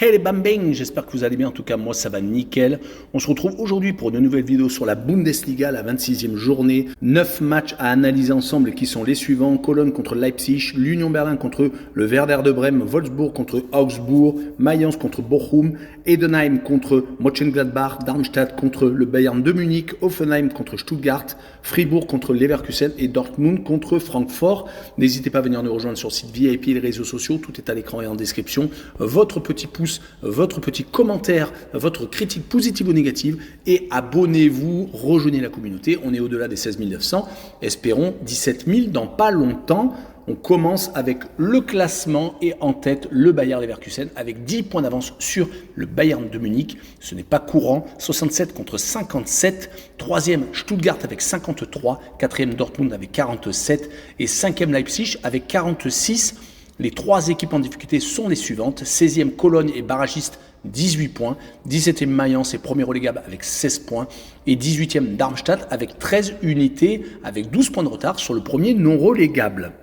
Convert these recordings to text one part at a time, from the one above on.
Hey les bambins, j'espère que vous allez bien, en tout cas moi ça va nickel. On se retrouve aujourd'hui pour de nouvelles vidéos sur la Bundesliga, la 26e journée. 9 matchs à analyser ensemble qui sont les suivants. Cologne contre Leipzig, l'Union Berlin contre le Werder de Brême, Wolfsburg contre Augsbourg, Mayence contre Bochum, Heidenheim contre Mönchengladbach, Darmstadt contre le Bayern de Munich, Hoffenheim contre Stuttgart, Fribourg contre Leverkusen et Dortmund contre Francfort. N'hésitez pas à venir nous rejoindre sur le site VIP et les réseaux sociaux, tout est à l'écran et en description. Votre petit pouce, votre petit commentaire, votre critique positive ou négative et abonnez-vous, rejoignez la communauté. On est au-delà des 16 900, espérons 17 000 dans pas longtemps. On commence avec le classement et en tête le Bayer Leverkusen avec 10 points d'avance sur le Bayern de Munich. Ce n'est pas courant, 67 contre 57. Troisième Stuttgart avec 53, quatrième Dortmund avec 47 et cinquième Leipzig avec 46. Les trois équipes en difficulté sont les suivantes. 16e Cologne et barragiste, 18 points. 17e Mayence et premier relégable avec 16 points. Et 18e Darmstadt avec 13 unités, avec 12 points de retard sur le premier non relégable.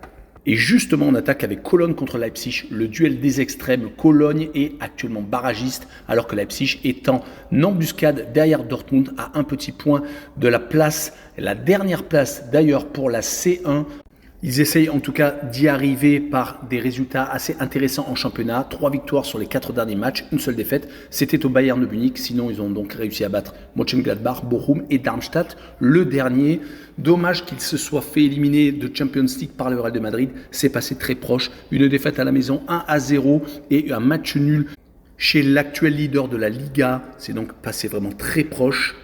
Et justement, on attaque avec Cologne contre Leipzig, le duel des extrêmes. Cologne est actuellement barragiste, alors que Leipzig est en embuscade derrière Dortmund à un petit point de la place, la dernière place d'ailleurs pour la C1. Ils essayent en tout cas d'y arriver par des résultats assez intéressants en championnat. 3 victoires sur les 4 derniers matchs, une seule défaite. C'était au Bayern de Munich. Sinon, ils ont donc réussi à battre Mönchengladbach, Bochum et Darmstadt. Le dernier, dommage qu'il se soit fait éliminer de Champions League par le Real de Madrid. C'est passé très proche. Une défaite à la maison, 1-0 et un match nul chez l'actuel leader de la Liga. C'est donc passé vraiment très proche.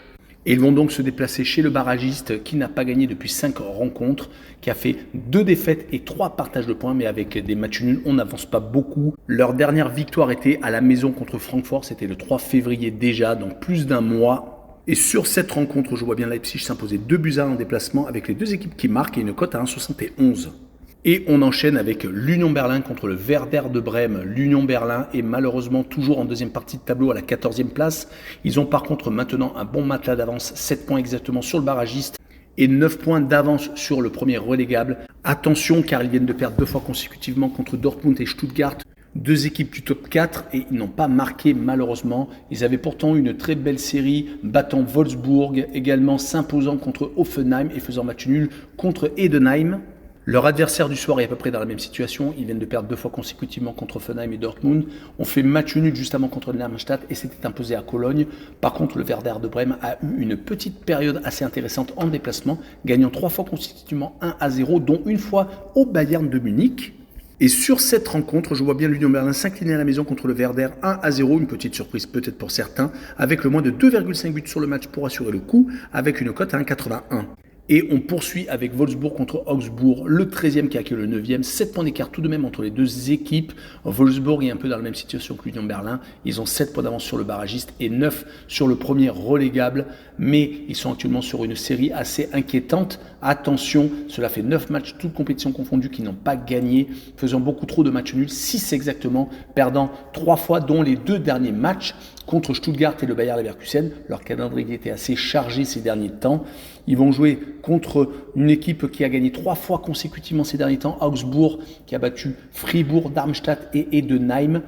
Et ils vont donc se déplacer chez le barragiste qui n'a pas gagné depuis 5 rencontres, qui a fait 2 défaites et 3 partages de points, mais avec des matchs nuls, on n'avance pas beaucoup. Leur dernière victoire était à la maison contre Francfort, c'était le 3 février déjà, donc plus d'un mois. Et sur cette rencontre, je vois bien Leipzig s'imposer 2-1 en déplacement avec les deux équipes qui marquent et une cote à 1,71. Et on enchaîne avec l'Union Berlin contre le Werder de Brême. L'Union Berlin est malheureusement toujours en deuxième partie de tableau à la 14e place. Ils ont par contre maintenant un bon matelas d'avance, 7 points exactement sur le barragiste et 9 points d'avance sur le premier relégable. Attention car ils viennent de perdre 2 fois consécutivement contre Dortmund et Stuttgart. 2 équipes du top 4 et ils n'ont pas marqué malheureusement. Ils avaient pourtant une très belle série battant Wolfsburg, également s'imposant contre Hoffenheim et faisant match nul contre Heidenheim. Leur adversaire du soir est à peu près dans la même situation. Ils viennent de perdre 2 fois consécutivement contre Hoffenheim et Dortmund. On fait match nul juste avant contre Darmstadt et s'était imposé à Cologne. Par contre, le Werder de Brême a eu une petite période assez intéressante en déplacement, gagnant 3 fois consécutivement 1-0, dont une fois au Bayern de Munich. Et sur cette rencontre, je vois bien l'Union Berlin s'incliner à la maison contre le Werder 1-0, une petite surprise peut-être pour certains, avec le moins de 2,5 buts sur le match pour assurer le coup, avec une cote à 1,81. Et on poursuit avec Wolfsburg contre Augsbourg, le 13e qui a accueilli le 9e. 7 points d'écart tout de même entre les deux équipes. Wolfsburg est un peu dans la même situation que l'Union Berlin. Ils ont 7 points d'avance sur le barragiste et 9 sur le premier relégable. Mais ils sont actuellement sur une série assez inquiétante. Attention, cela fait 9 matchs, toutes compétitions confondues, qui n'ont pas gagné, faisant beaucoup trop de matchs nuls, 6 exactement, perdant 3 fois, dont les 2 derniers matchs contre Stuttgart et le Bayer Leverkusen. Leur calendrier était assez chargé ces derniers temps. Ils vont jouer contre une équipe qui a gagné 3 fois consécutivement ces derniers temps, Augsbourg, qui a battu Fribourg, Darmstadt et Heidenheim,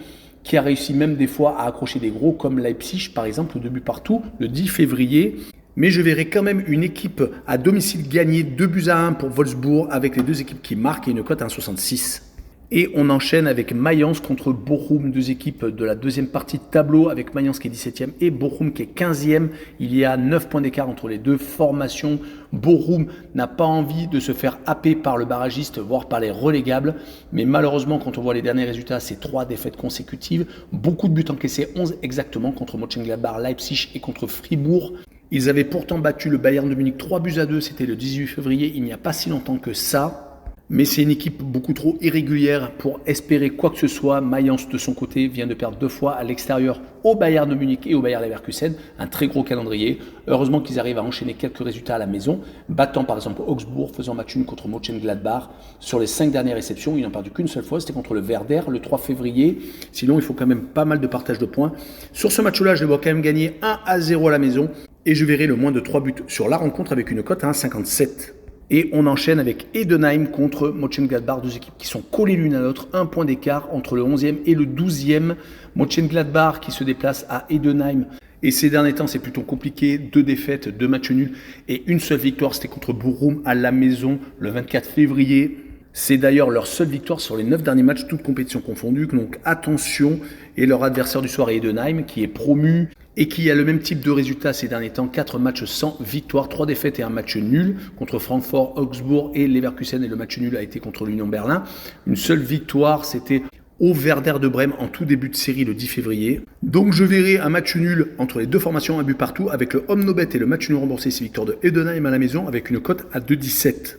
qui a réussi même des fois à accrocher des gros comme Leipzig par exemple, au début partout, le 10 février. Mais je verrai quand même une équipe à domicile gagner 2-1 pour Wolfsburg avec les deux équipes qui marquent et une cote à 1,66. Et on enchaîne avec Mayence contre Bochum, 2 équipes de la deuxième partie de tableau, avec Mayence qui est 17e et Bochum qui est 15e. Il y a 9 points d'écart entre les deux formations. Bochum n'a pas envie de se faire happer par le barragiste, voire par les relégables. Mais malheureusement, quand on voit les derniers résultats, c'est 3 défaites consécutives. Beaucoup de buts encaissés, 11 exactement, contre Mönchengladbach, Leipzig et contre Fribourg. Ils avaient pourtant battu le Bayern de Munich 3-2, c'était le 18 février, il n'y a pas si longtemps que ça. Mais c'est une équipe beaucoup trop irrégulière pour espérer quoi que ce soit. Mayence, de son côté, vient de perdre 2 fois à l'extérieur au Bayern de Munich et au Bayer Leverkusen. Un très gros calendrier. Heureusement qu'ils arrivent à enchaîner quelques résultats à la maison, battant par exemple Augsbourg, faisant match nul contre Mönchengladbach. Sur les 5 dernières réceptions, ils n'ont perdu qu'une seule fois, c'était contre le Werder le 3 février. Sinon, il faut quand même pas mal de partage de points. Sur ce match-là, je les vois quand même gagner 1-0 à la maison. Et je verrai le moins de 3 buts sur la rencontre avec une cote à 1,57. Et on enchaîne avec Heidenheim contre Mönchengladbach, deux équipes qui sont collées l'une à l'autre, un point d'écart entre le 11e et le 12e. Mönchengladbach qui se déplace à Heidenheim. Et ces derniers temps, c'est plutôt compliqué. 2 défaites, 2 matchs nuls et une seule victoire. C'était contre Bochum à la maison le 24 février. C'est d'ailleurs leur seule victoire sur les 9 derniers matchs, toutes compétitions confondues. Donc attention. Et leur adversaire du soir est Heidenheim, qui est promu et qui a le même type de résultat ces derniers temps. 4 matchs sans victoire, 3 défaites et un match nul contre Francfort, Augsbourg et Leverkusen. Et le match nul a été contre l'Union Berlin. Une seule victoire, c'était au Werder de Brême en tout début de série le 10 février. Donc je verrai un match nul entre les deux formations, un but partout, avec le home no bet et le match nul remboursé, c'est victoire de Heidenheim à la maison avec une cote à 2,17.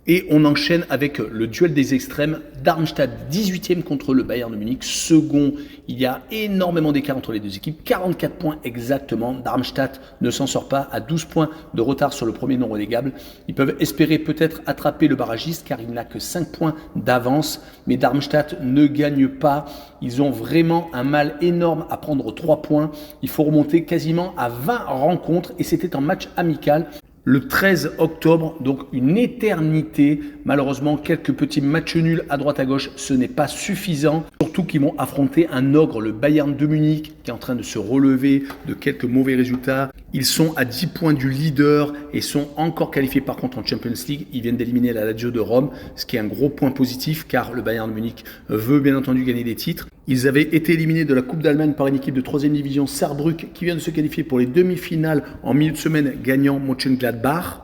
Et on enchaîne avec le duel des extrêmes, Darmstadt 18e contre le Bayern de Munich, second. Il y a énormément d'écart entre les deux équipes, 44 points exactement. Darmstadt ne s'en sort pas, à 12 points de retard sur le premier non relégable. Ils peuvent espérer peut-être attraper le barragiste car il n'a que 5 points d'avance. Mais Darmstadt ne gagne pas. Ils ont vraiment un mal énorme à prendre 3 points. Il faut remonter quasiment à 20 rencontres et c'était en match amical. Le 13 octobre, donc une éternité. Malheureusement, quelques petits matchs nuls à droite à gauche, ce n'est pas suffisant. Surtout qu'ils vont affronter un ogre, le Bayern de Munich, qui est en train de se relever de quelques mauvais résultats. Ils sont à 10 points du leader et sont encore qualifiés par contre en Champions League. Ils viennent d'éliminer la Lazio de Rome, ce qui est un gros point positif car le Bayern de Munich veut bien entendu gagner des titres. Ils avaient été éliminés de la Coupe d'Allemagne par une équipe de 3e division, Saarbrück, qui vient de se qualifier pour les demi-finales en milieu de semaine, gagnant Mönchengladbach.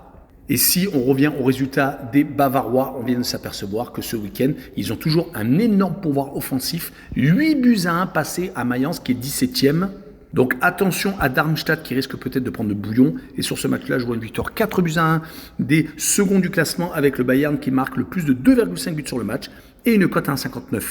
Et si on revient au résultat des Bavarois, on vient de s'apercevoir que ce week-end, ils ont toujours un énorme pouvoir offensif. 8-1 passés à Mayence, qui est 17e. Donc attention à Darmstadt qui risque peut-être de prendre le bouillon. Et sur ce match-là, je vois une victoire 4-1 des seconds du classement avec le Bayern qui marque le plus de 2,5 buts sur le match et une cote à 1,59.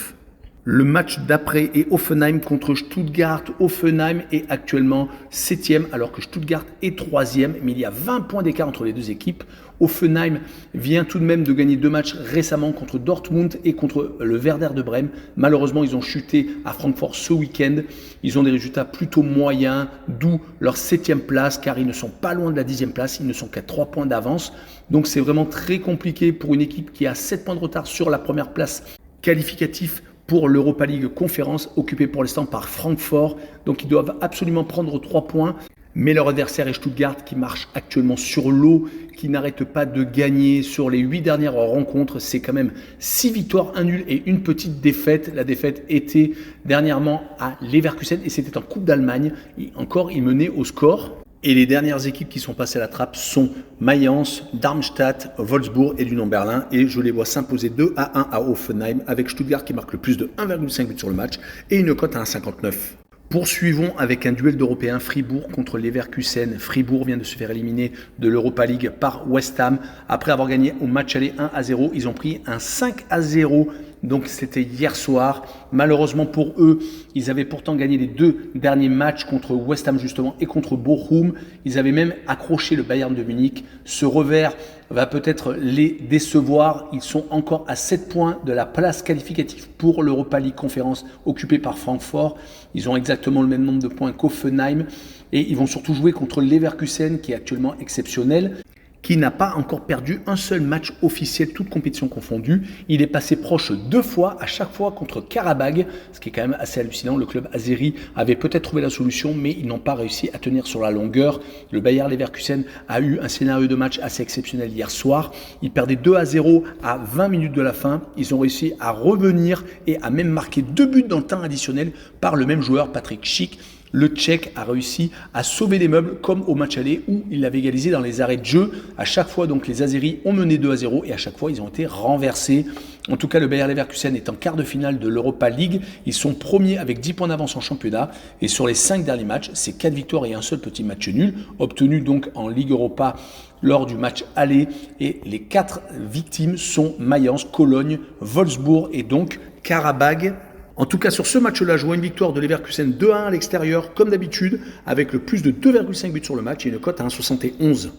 Le match d'après est Hoffenheim contre Stuttgart. Hoffenheim est actuellement 7e alors que Stuttgart est 3e. Mais il y a 20 points d'écart entre les deux équipes. Hoffenheim vient tout de même de gagner 2 matchs récemment contre Dortmund et contre le Werder de Brême. Malheureusement, ils ont chuté à Francfort ce week-end. Ils ont des résultats plutôt moyens, d'où leur 7e place car ils ne sont pas loin de la 10e place. Ils ne sont qu'à 3 points d'avance. Donc c'est vraiment très compliqué pour une équipe qui a 7 points de retard sur la première place qualificative pour l'Europa League Conférence, occupée pour l'instant par Francfort. Donc ils doivent absolument prendre 3 points. Mais leur adversaire est Stuttgart qui marche actuellement sur l'eau, qui n'arrête pas de gagner sur les 8 dernières rencontres. C'est quand même 6 victoires, 1 nul et une petite défaite. La défaite était dernièrement à Leverkusen et c'était en Coupe d'Allemagne. Et encore, ils menaient au score. Et les dernières équipes qui sont passées à la trappe sont Mayence, Darmstadt, Wolfsburg et l'Union Berlin. Et je les vois s'imposer 2-1 à Hoffenheim avec Stuttgart qui marque le plus de 1,5 buts sur le match et une cote à 1,59. Poursuivons avec un duel d'Européens, Fribourg contre Leverkusen. Fribourg vient de se faire éliminer de l'Europa League par West Ham. Après avoir gagné au match aller 1-0, ils ont pris un 5-0. Donc c'était hier soir. Malheureusement pour eux, ils avaient pourtant gagné les 2 derniers matchs contre West Ham justement et contre Bochum. Ils avaient même accroché le Bayern de Munich. Ce revers va peut-être les décevoir. Ils sont encore à 7 points de la place qualificative pour l'Europa League Conférence occupée par Francfort. Ils ont exactement le même nombre de points qu'Hoffenheim et ils vont surtout jouer contre Leverkusen qui est actuellement exceptionnel, qui n'a pas encore perdu un seul match officiel, toutes compétitions confondues. Il est passé proche 2 fois, à chaque fois contre Karabag, ce qui est quand même assez hallucinant. Le club azéri avait peut-être trouvé la solution, mais ils n'ont pas réussi à tenir sur la longueur. Le Bayer Leverkusen a eu un scénario de match assez exceptionnel hier soir. Ils perdaient 2-0 à 20 minutes de la fin. Ils ont réussi à revenir et à même marquer 2 buts dans le temps additionnel par le même joueur, Patrick Schick. Le Tchèque a réussi à sauver les meubles comme au match aller où il l'avait égalisé dans les arrêts de jeu. À chaque fois, donc, les Azéris ont mené 2-0 et à chaque fois, ils ont été renversés. En tout cas, le Bayer Leverkusen est en quart de finale de l'Europa League. Ils sont premiers avec 10 points d'avance en championnat. Et sur les 5 derniers matchs, c'est 4 victoires et un seul petit match nul, obtenu donc en Ligue Europa lors du match aller. Et les 4 victimes sont Mayence, Cologne, Wolfsburg et donc Karabag. En tout cas, sur ce match-là, je vois une victoire de Leverkusen 2-1 à l'extérieur, comme d'habitude, avec le plus de 2,5 buts sur le match et une cote à 1,71.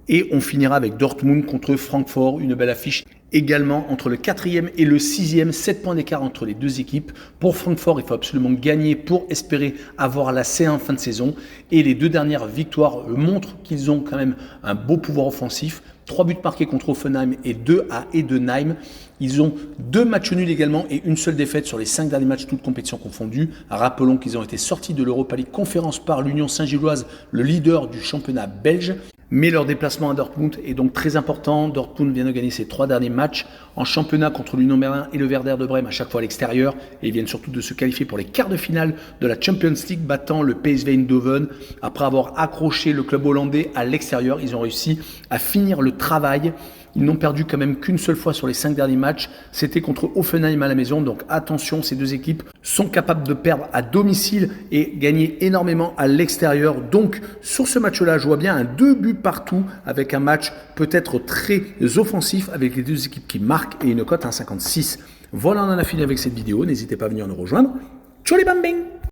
Et on finira avec Dortmund contre Francfort, une belle affiche également entre le 4e et le 6e, 7 points d'écart entre les deux équipes. Pour Francfort, il faut absolument gagner pour espérer avoir la C1 en fin de saison. Et les 2 dernières victoires montrent qu'ils ont quand même un beau pouvoir offensif. 3 buts marqués contre Offenheim et 2 à Heidenheim. Ils ont 2 matchs nuls également et une seule défaite sur les 5 derniers matchs, toutes compétitions confondues. Rappelons qu'ils ont été sortis de l'Europa League Conférence par l'Union Saint-Gilloise, le leader du championnat belge. Mais leur déplacement à Dortmund est donc très important. Dortmund vient de gagner ses 3 derniers matchs en championnat contre l'Union Berlin et le Werder de Brême, à chaque fois à l'extérieur. Et ils viennent surtout de se qualifier pour les quarts de finale de la Champions League, battant le PSV Eindhoven. Après avoir accroché le club hollandais à l'extérieur, ils ont réussi à finir le travail. Ils n'ont perdu quand même qu'une seule fois sur les 5 derniers matchs. C'était contre Offenheim à la maison. Donc attention, ces 2 équipes sont capables de perdre à domicile et gagner énormément à l'extérieur. Donc sur ce match-là, je vois bien un 2 buts partout avec un match peut-être très offensif avec les 2 équipes qui marquent et une cote à 1,56. Voilà, on en a fini avec cette vidéo. N'hésitez pas à venir nous rejoindre. Tchou les bambing!